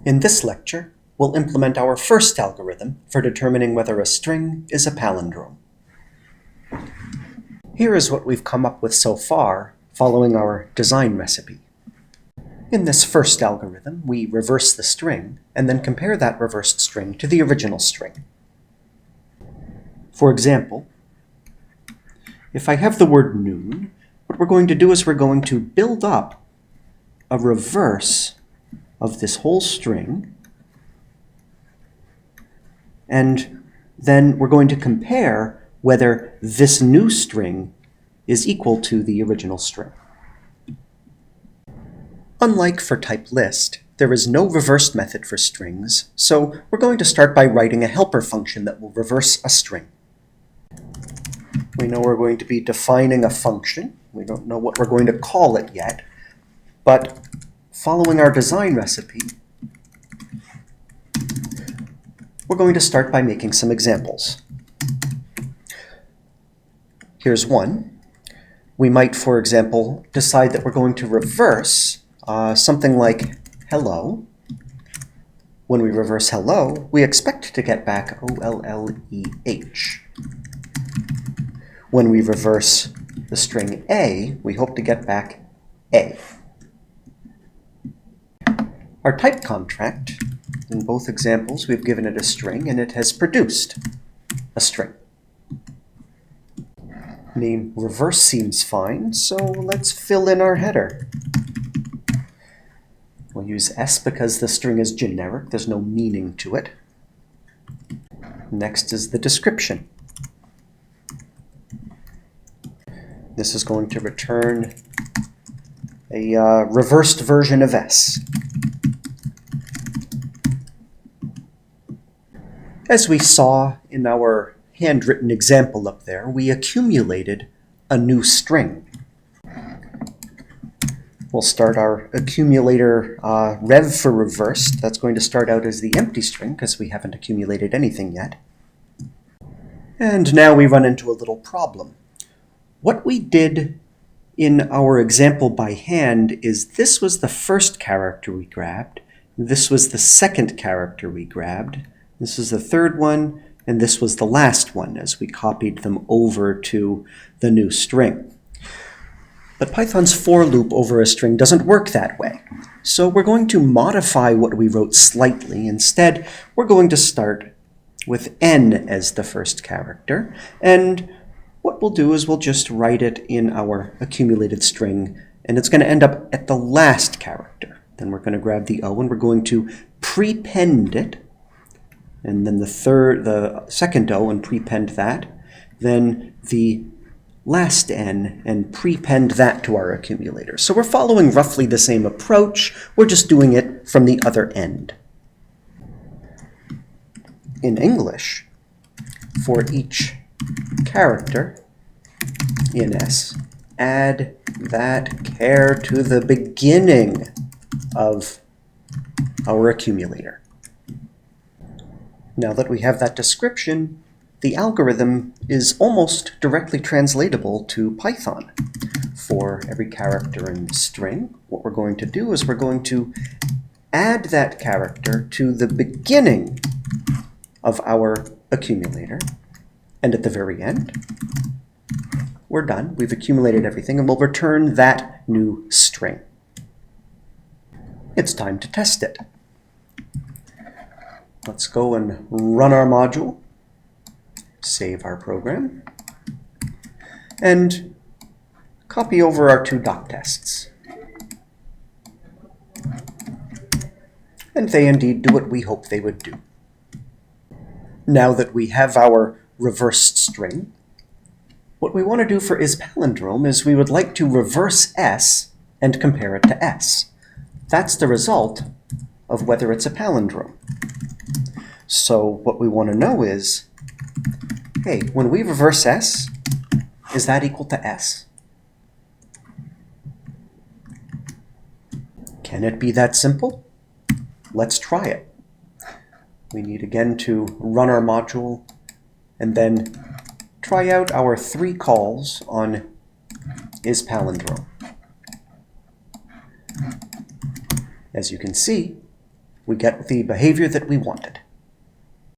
In this lecture, we'll implement our first algorithm for determining whether a string is a palindrome. Here is what we've come up with so far following our design recipe. In this first algorithm, we reverse the string and then compare that reversed string to the original string. For example, if I have the word noon, what we're going to do is we're going to build up a reverse of this whole string, and then we're going to compare whether this new string is equal to the original string. Unlike for type list, there is no reversed method for strings, so we're going to start by writing a helper function that will reverse a string. We know we're going to be defining a function. We don't know what we're going to call it yet, but following our design recipe, we're going to start by making some examples. Here's one. We might, for example, decide that we're going to reverse something like hello. When we reverse hello, we expect to get back OLLEH. When we reverse the string A, we hope to get back A. Our type contract, in both examples, we've given it a string and it has produced a string. Name reverse seems fine, so let's fill in our header. We'll use S because the string is generic, there's no meaning to it. Next is the description. This is going to return a reversed version of S. As we saw in our handwritten example up there, we accumulated a new string. We'll start our accumulator rev for reversed. That's going to start out as the empty string because we haven't accumulated anything yet. And now we run into a little problem. What we did in our example by hand is this was the first character we grabbed, this was the second character we grabbed, this is the third one, and this was the last one as we copied them over to the new string. But Python's for loop over a string doesn't work that way. So we're going to modify what we wrote slightly. Instead, we're going to start with n as the first character, and what we'll do is we'll just write it in our accumulated string, and it's going to end up at the last character. Then we're going to grab the O and we're going to prepend it, and then the second O and prepend that, then the last n and prepend that to our accumulator. So we're following roughly the same approach, we're just doing it from the other end. In English, for each character in S, add that char to the beginning of our accumulator. Now that we have that description, the algorithm is almost directly translatable to Python. For every character in the string, what we're going to do is we're going to add that character to the beginning of our accumulator, and at the very end, we're done. We've accumulated everything, and we'll return that new string. It's time to test it. Let's go and run our module, save our program, and copy over our two doc tests. And they indeed do what we hope they would do. Now that we have our reversed string, what we want to do for is_palindrome is we would like to reverse S and compare it to S. That's the result of whether it's a palindrome. So what we want to know is, hey, when we reverse S, is that equal to S? Can it be that simple? Let's try it. We need again to run our module and then try out our 3 calls on is_palindrome. As you can see, We get the behavior that we wanted.